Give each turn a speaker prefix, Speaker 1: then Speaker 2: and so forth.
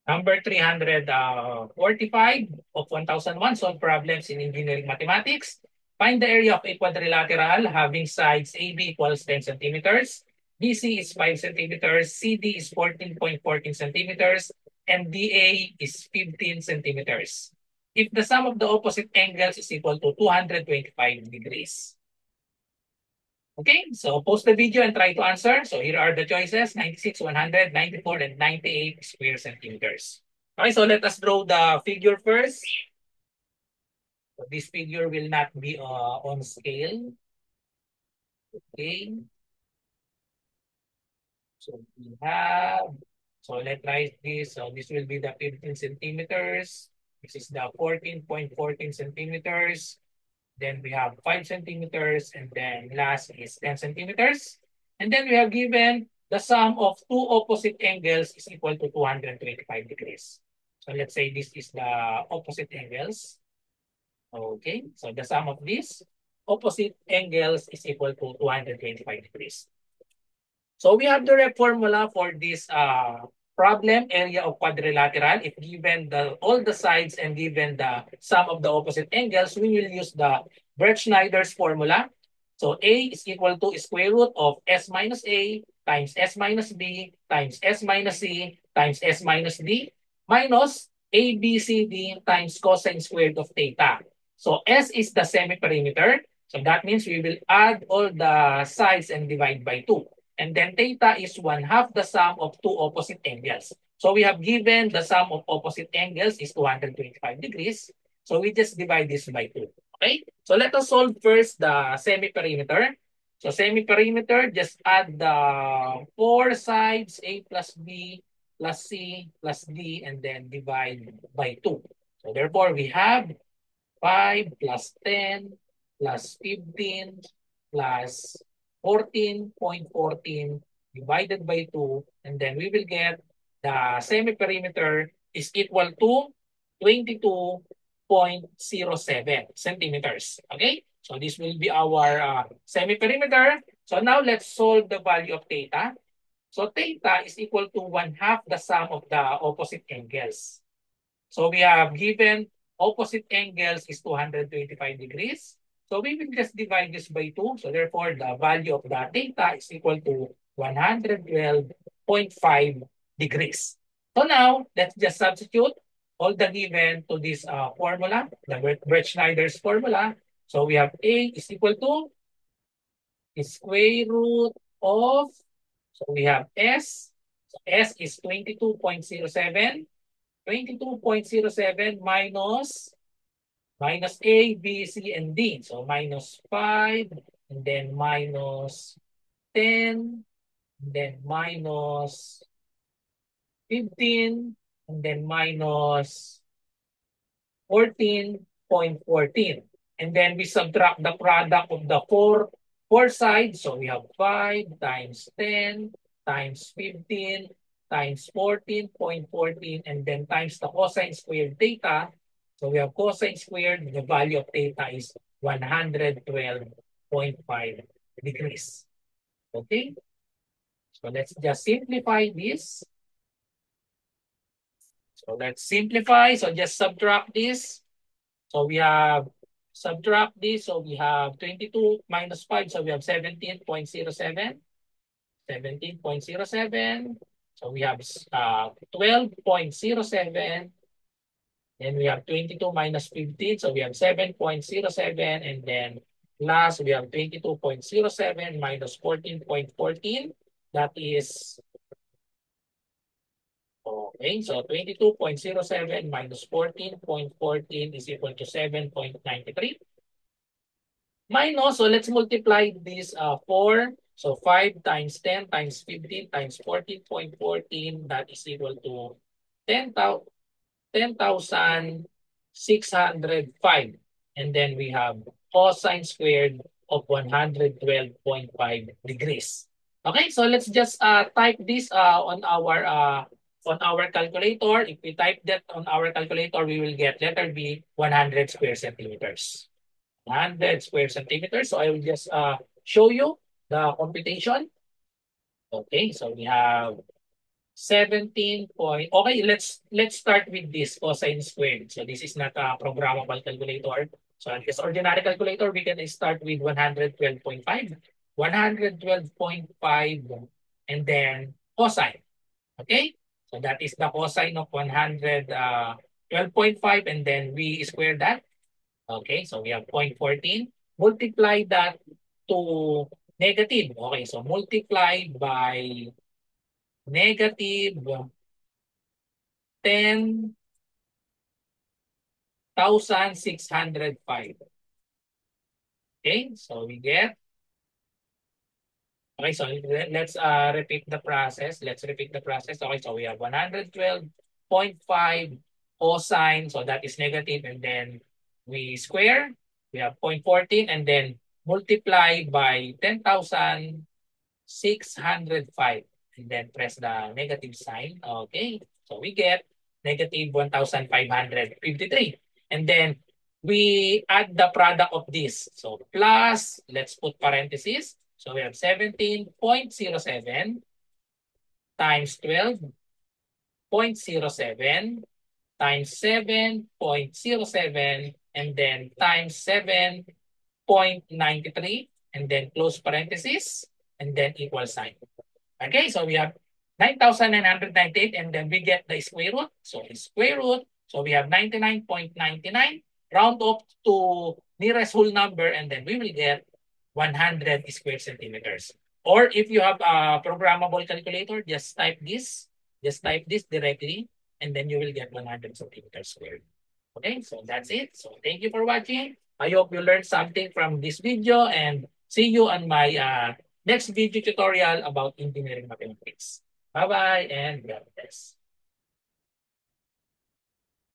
Speaker 1: Number 345 of 1001, solve problems in engineering mathematics. Find the area of a quadrilateral having sides AB equals 10 centimeters, BC is 5 centimeters, CD is 14.14 centimeters, and DA is 15 centimeters. If the sum of the opposite angles is equal to 225 degrees. Okay, so pause the video and try to answer. So here are the choices: 96, 100, 94, and 98 square centimeters. Okay, so let us draw the figure first. So this figure will not be on scale. Okay, so we have, so let's write this. So this will be the 15 centimeters. This is the 14.14 centimeters. Then we have 5 centimeters, and then last is 10 centimeters. And then we have given the sum of two opposite angles is equal to 225 degrees. So let's say this is the opposite angles. Okay, so the sum of these opposite angles is equal to 225 degrees. So we have the rep formula for this problem, area of quadrilateral. If given all the sides and given the sum of the opposite angles, we will use the Birch-Snyder's formula. So A is equal to square root of S minus A times S minus B times S minus C times S minus D minus A, B, C, D times cosine squared of theta. So S is the semi-perimeter. So that means we will add all the sides and divide by 2. And then theta is 1/2 the sum of two opposite angles. So we have given the sum of opposite angles is 225 degrees. So we just divide this by 2. Okay? So let us solve first the semi-perimeter. So semi-perimeter, just add the four sides, A plus B plus C plus D, and then divide by 2. So therefore, we have 5 plus 10 plus 15 plus 14.14 divided by 2, and then we will get the semi-perimeter is equal to 22.07 centimeters. Okay? So this will be our semi-perimeter. So now let's solve the value of theta. So theta is equal to 1/2 the sum of the opposite angles. So we have given opposite angles is 225 degrees. So we will just divide this by 2. So therefore, the value of the theta is equal to 112.5 degrees. So now, let's just substitute all the given to this formula, the Birch-Snyder's formula. So we have A is equal to the square root of, so we have S. So S is 22.07. 22.07 minus A, B, C, and D. So minus 5, and then minus 10, and then minus 15, and then minus 14.14. And then we subtract the product of the four sides. So we have 5 times 10 times 15 times 14.14, and then times the cosine squared theta. So we have cosine squared, the value of theta is 112.5 degrees. Okay? So let's just simplify this. So let's simplify. So just subtract this. So we have subtract this. So we have 22 minus 5. So we have 17.07. 17.07. So we have 12.07. Then we have 22 minus 15. So we have 7.07. And then last, we have 22.07 minus 14.14. That is, okay, so 22.07 minus 14.14 is equal to 7.93. Minus, so let's multiply this 4. So 5 times 10 times 15 times 14.14, that is equal to 10,605. And then we have cosine squared of 112.5 degrees. Okay, so let's just type this on our calculator. If we type that on our calculator, we will get letter B, 100 square centimeters. 100 square centimeters. So I will just show you the computation. Okay, so we have 17 point. Okay, let's start with this cosine squared. So this is not a programmable calculator. So on this ordinary calculator, we can start with 112.5. 112.5 and then cosine. Okay? So that is the cosine of 112.5 and then we square that. Okay, so we have 0.14. Multiply that to negative. Okay, so multiply by negative 10,605. Okay, so we get, okay, so let's repeat the process. Let's repeat the process. Okay, so we have 112.5 cosine, so that is negative, and then we square, we have 0.14, and then multiply by 10,605, and then press the negative sign. Okay, so we get negative 1,553. And then we add the product of this. So plus, let's put parentheses. So we have 17.07 times 12.07 times 7.07 and then times 7.93 and then close parentheses and then equal sign. Okay, so we have 9,998 and then we get the square root. So square root, so we have 99.99, round up to nearest whole number and then we will get 100 square centimeters. Or if you have a programmable calculator, just type this directly and then you will get 100 centimeters squared. Okay, so that's it. So thank you for watching. I hope you learned something from this video and see you on my next video tutorial about engineering mathematics. Bye-bye and God bless.